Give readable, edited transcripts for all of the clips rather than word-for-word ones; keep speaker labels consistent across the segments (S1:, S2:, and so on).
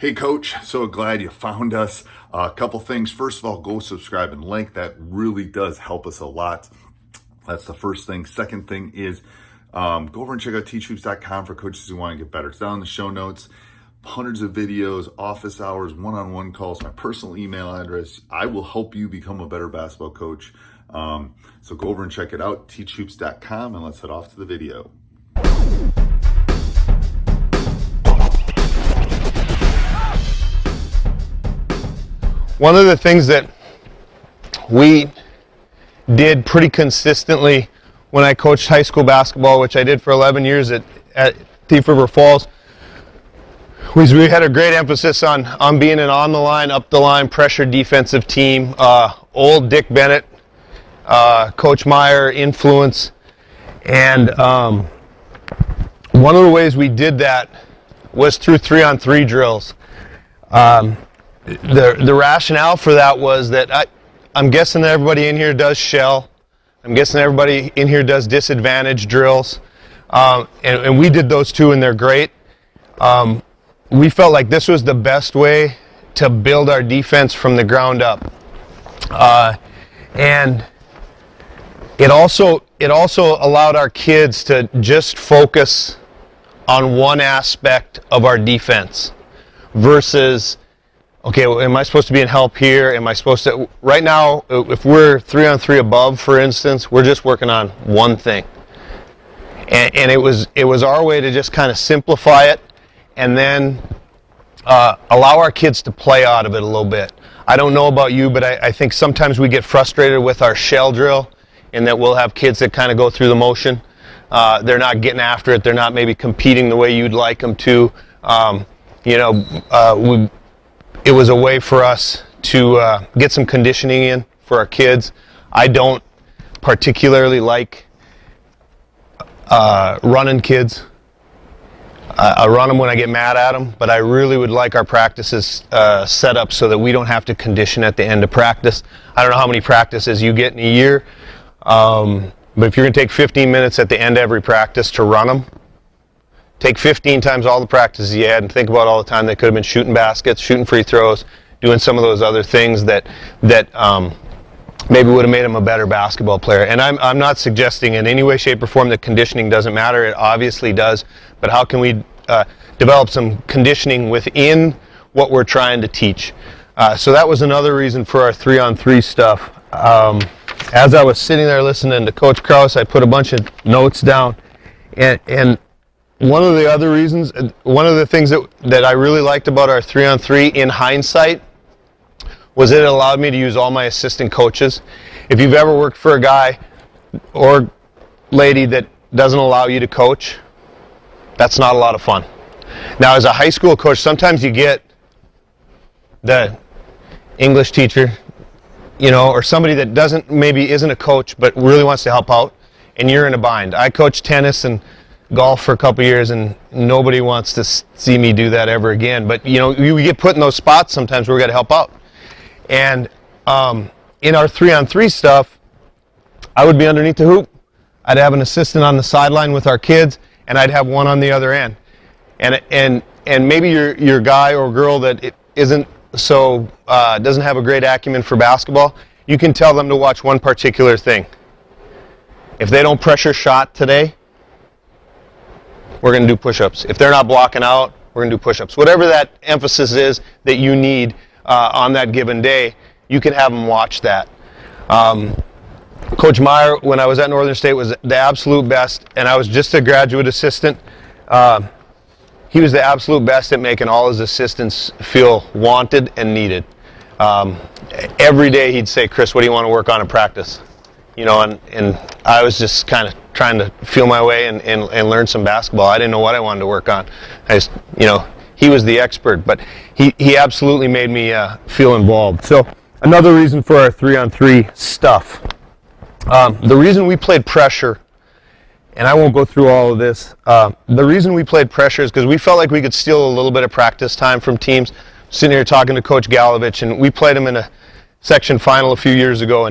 S1: Hey coach, so glad you found us. A couple things. First of all, go subscribe and like. That really does help us a lot. That's the first thing. Second thing is go over and check out teachhoops.com for coaches who want to get better. It's down in the show notes. Hundreds of videos, office hours, one-on-one calls, my personal email address. I will help you become a better basketball coach. So go over and check it out, teachhoops.com, and let's head off to the video.
S2: One of the things that we did pretty consistently when I coached high school basketball, which I did for 11 years at Thief River Falls, was we had a great emphasis on being an on-the-line, up-the-line, pressure defensive team. Old Dick Bennett, Coach Meyer influence. And one of the ways we did that was through 3-on-3 drills. The rationale for that was that I'm guessing that everybody in here does shell. I'm guessing everybody in here does disadvantage drills. And we did those too, and they're great. We felt like this was the best way to build our defense from the ground up. And it also allowed our kids to just focus on one aspect of our defense versus, okay, well, am I supposed to be in help here? Am I supposed to? Right now, if we're 3-on-3 above, for instance, we're just working on one thing. And it was our way to just kind of simplify it and then allow our kids to play out of it a little bit. I don't know about you, but I think sometimes we get frustrated with our shell drill in that we'll have kids that kind of go through the motion. They're not getting after it. They're not maybe competing the way you'd like them to. It was a way for us to get some conditioning in for our kids. I don't particularly like running kids. I run them when I get mad at them, but I really would like our practices set up so that we don't have to condition at the end of practice. I don't know how many practices you get in a year, but if you're going to take 15 minutes at the end of every practice to run them, take 15 times all the practices you had and think about all the time they could have been shooting baskets, shooting free throws, doing some of those other things that maybe would have made them a better basketball player. And I'm not suggesting in any way, shape, or form that conditioning doesn't matter. It obviously does. But how can we develop some conditioning within what we're trying to teach? So that was another reason for our 3-on-3 stuff. As I was sitting there listening to Coach Krause, I put a bunch of notes down. And one of the other reasons, one of the things that I really liked about our 3-on-3 in hindsight was it allowed me to use all my assistant coaches. If you've ever worked for a guy or lady that doesn't allow you to coach, that's not a lot of fun. Now, as a high school coach, sometimes you get the English teacher, or somebody that maybe isn't a coach but really wants to help out, and you're in a bind. I coached tennis and golf for a couple years, and nobody wants to see me do that ever again. But you get put in those spots sometimes where we got to help out. And in our 3-on-3 stuff, I would be underneath the hoop. I'd have an assistant on the sideline with our kids, and I'd have one on the other end. And maybe your guy or girl that isn't so doesn't have a great acumen for basketball, you can tell them to watch one particular thing. If they don't pressure shot today, we're going to do push-ups. If they're not blocking out, we're going to do push-ups. Whatever that emphasis is that you need on that given day, you can have them watch that. Coach Meyer, when I was at Northern State, was the absolute best, and I was just a graduate assistant. He was the absolute best at making all his assistants feel wanted and needed. Every day he'd say, "Chris, what do you want to work on in practice?" And I was just kind of trying to feel my way and learn some basketball. I didn't know what I wanted to work on. He was the expert, but he absolutely made me feel involved. So another reason for our 3-on-3 stuff. The reason we played pressure, and I won't go through all of this, the reason we played pressure is because we felt like we could steal a little bit of practice time from teams. Sitting here talking to Coach Galovich, and we played him in a section final a few years ago,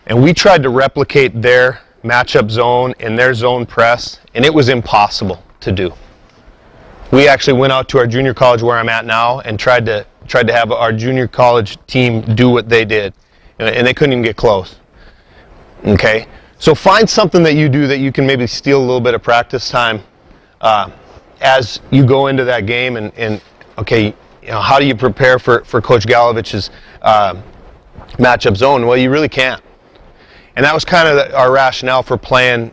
S2: and we tried to replicate their matchup zone and their zone press, and it was impossible to do. we actually went out to our junior college where I'm at now and tried to have our junior college team do what they did, and they couldn't even get close. Okay, so find something that you do that you can maybe steal a little bit of practice time as you go into that game, and okay, how do you prepare for Coach Galovich's matchup zone? Well, you really can't. And that was kind of our rationale for playing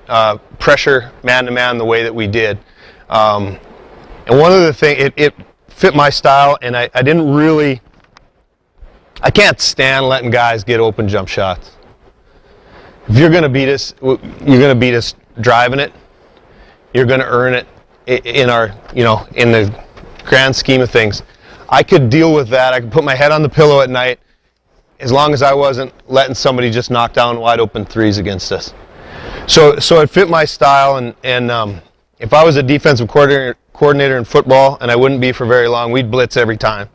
S2: pressure man-to-man the way that we did. And one of the things, it fit my style, and I can't stand letting guys get open jump shots. If you're going to beat us, you're going to beat us driving it. You're going to earn it in the grand scheme of things. I could deal with that. I could put my head on the pillow at night as long as I wasn't letting somebody just knock down wide open threes against us. So it fit my style, and if I was a defensive coordinator in football, and I wouldn't be for very long, we'd blitz every time.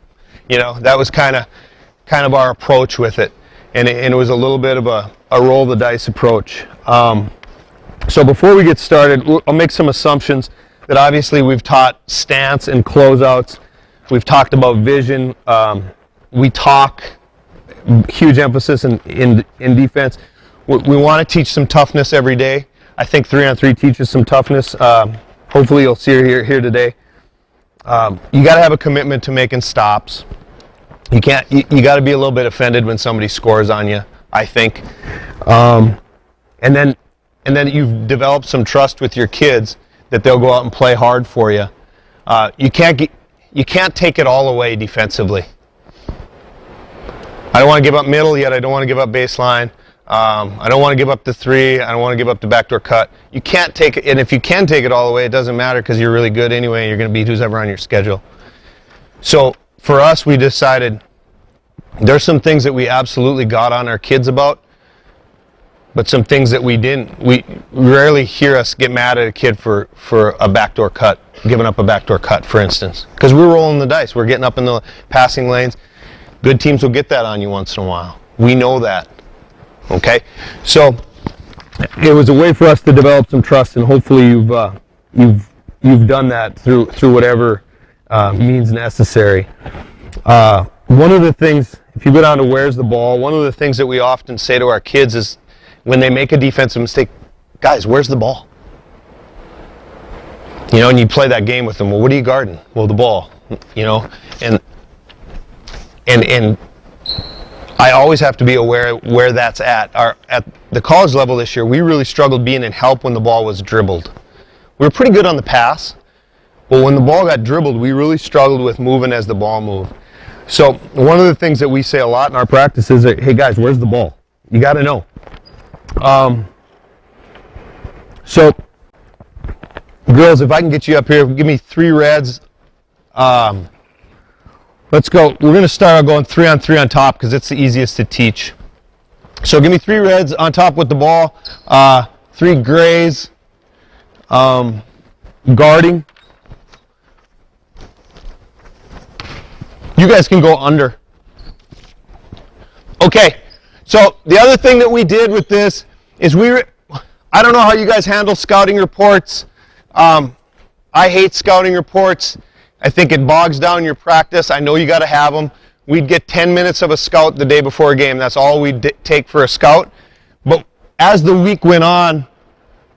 S2: That was kind of our approach with it, and it was a little bit of a roll the dice approach. So before we get started, I'll make some assumptions that obviously we've taught stance and closeouts. We've talked about vision. We talk huge emphasis in defense. We want to teach some toughness every day. I think 3-on-3 teaches some toughness. Hopefully you'll see it here today. You got to have a commitment to making stops. You got to be a little bit offended when somebody scores on you, I think. And then you've developed some trust with your kids that they'll go out and play hard for you. You can't take it all away defensively. I don't want to give up middle yet. I don't want to give up baseline. I don't want to give up the three. I don't want to give up the backdoor cut. You can't take it, and if you can take it all away, it doesn't matter because you're really good anyway. You're going to beat who's ever on your schedule. So for us, we decided there's some things that we absolutely got on our kids about, but some things that we didn't. We rarely hear us get mad at a kid for a backdoor cut, giving up a backdoor cut, for instance, because we're rolling the dice. We're getting up in the passing lanes. Good teams will get that on you once in a while. We know that. Okay, so it was a way for us to develop some trust, and hopefully you've done that through whatever means necessary. One of the things, if you go down to where's the ball, one of the things that we often say to our kids is when they make a defensive mistake, guys, where's the ball? And you play that game with them. Well, what are you guarding? Well, the ball. And I always have to be aware where that's at. At the college level this year, we really struggled being in help when the ball was dribbled. We were pretty good on the pass, but when the ball got dribbled, we really struggled with moving as the ball moved. So one of the things that we say a lot in our practice is, hey guys, where's the ball? You got to know. So girls, if I can get you up here, give me 3 reds. Let's go. We're going to start going 3-on-3 on top because it's the easiest to teach. So give me 3 reds on top with the ball, 3 grays, guarding. You guys can go under. Okay, so the other thing that we did with this is I don't know how you guys handle scouting reports. I hate scouting reports. I think it bogs down your practice. I know you got to have them. We'd get 10 minutes of a scout the day before a game. That's all we'd take for a scout. But as the week went on,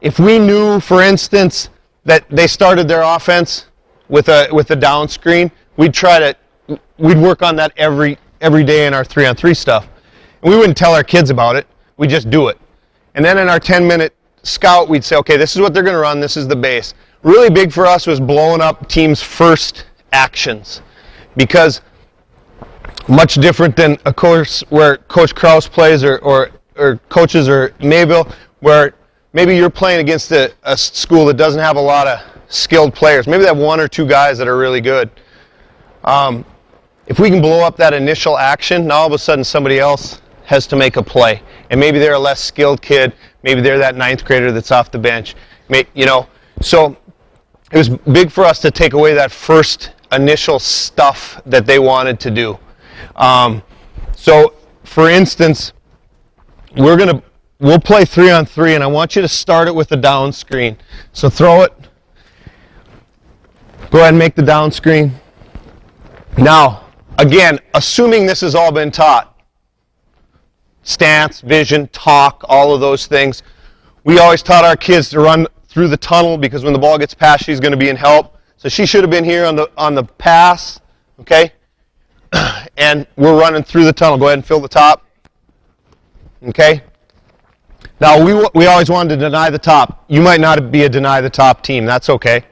S2: if we knew, for instance, that they started their offense with a down screen, we'd work on that every day in our 3-on-3 stuff. And we wouldn't tell our kids about it. We'd just do it. And then in our 10-minute scout, we'd say, okay, this is what they're going to run. This is the base. Really big for us was blowing up teams' first actions, because much different than a course where Coach Krause plays or coaches or Mayville, where maybe you're playing against a school that doesn't have a lot of skilled players. Maybe they have 1 or 2 guys that are really good. If we can blow up that initial action, now all of a sudden somebody else has to make a play, and maybe they're a less skilled kid. Maybe they're that 9th grader that's off the bench. So it was big for us to take away that first initial stuff that they wanted to do. So, for instance, we'll play 3-on-3, and I want you to start it with a down screen. So throw it. Go ahead and make the down screen. Now, again, assuming this has all been taught, stance, vision, talk, all of those things. We always taught our kids to run through the tunnel because when the ball gets passed, she's going to be in help. So she should have been here on the pass, okay? And we're running through the tunnel. Go ahead and fill the top, okay? Now, we always wanted to deny the top. You might not be a deny the top team. That's okay.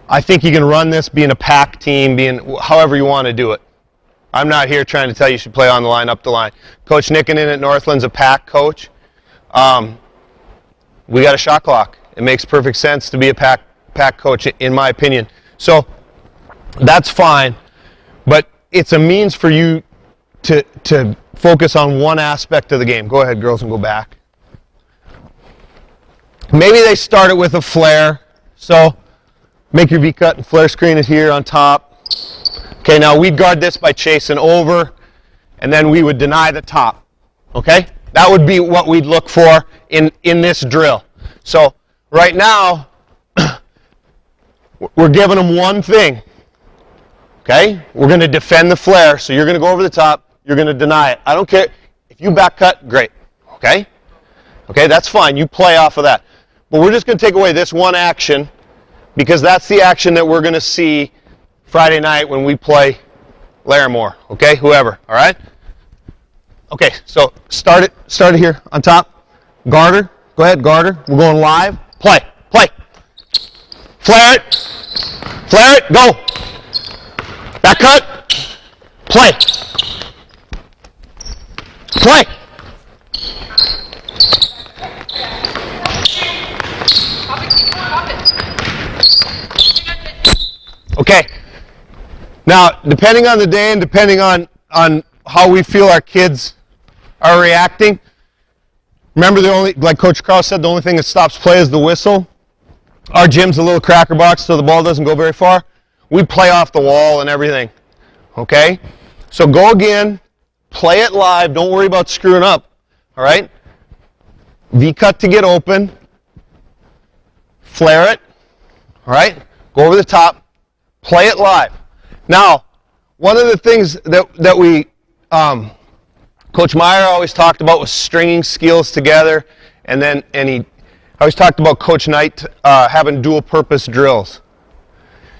S2: I think you can run this being a pack team, being however you want to do it. I'm not here trying to tell you should play on the line, up the line. Coach Nickenen at Northland's a pack coach. We got a shot clock. It makes perfect sense to be a pack coach, in my opinion. So that's fine, but it's a means for you to focus on one aspect of the game. Go ahead, girls, and go back. Maybe they start it with a flare. So make your V-cut and flare screen is here on top. Okay, now we'd guard this by chasing over, and then we would deny the top. Okay? That would be what we'd look for in this drill. So right now, we're giving them one thing. Okay? We're going to defend the flare, so you're going to go over the top, you're going to deny it. I don't care. If you back cut, great. Okay? Okay, that's fine. You play off of that. But we're just going to take away this one action because that's the action that we're going to see Friday night when we play Larimore. Okay? Whoever. All right? Okay, so start it here on top. Guard her. Go ahead, guard her. We're going live. Play. Flare it. Flare it. Go. Back cut. Play. Play. Okay. Now, depending on the day and depending on how we feel our kids are reacting, remember like Coach Krause said, the only thing that stops play is the whistle. Our gym's a little cracker box so the ball doesn't go very far. We play off the wall and everything. Okay? So go again, play it live, don't worry about screwing up. All right? V-cut to get open. Flare it. All right? Go over the top. Play it live. Now, one of the things that we, Coach Meyer always talked about was stringing skills together, and he always talked about Coach Knight having dual purpose drills.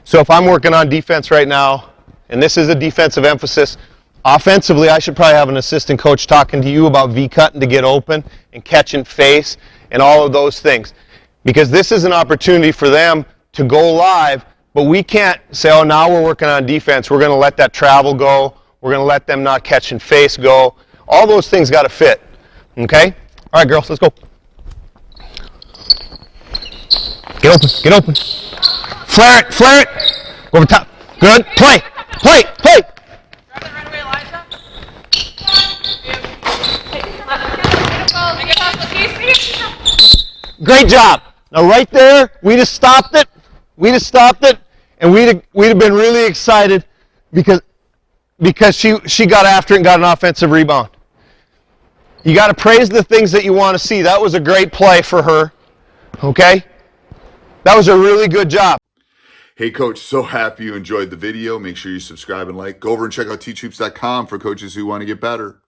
S2: So if I'm working on defense right now, and this is a defensive emphasis, offensively I should probably have an assistant coach talking to you about V-cutting to get open and catching face and all of those things. Because this is an opportunity for them to go live, but we can't say, oh, now we're working on defense. We're going to let that travel go. We're going to let them not catching face go. All those things got to fit. Okay? All right, girls, let's go. Get open. Flare it. Go over top. Good. Play.
S3: Right away, Elijah.
S2: Great job. Now right there, we just stopped it, and we'd have been really excited because she got after it and got an offensive rebound. You got to praise the things that you want to see. That was a great play for her. Okay? That was a really good job.
S1: Hey, Coach, so happy you enjoyed the video. Make sure you subscribe and like. Go over and check out teachhoops.com for coaches who want to get better.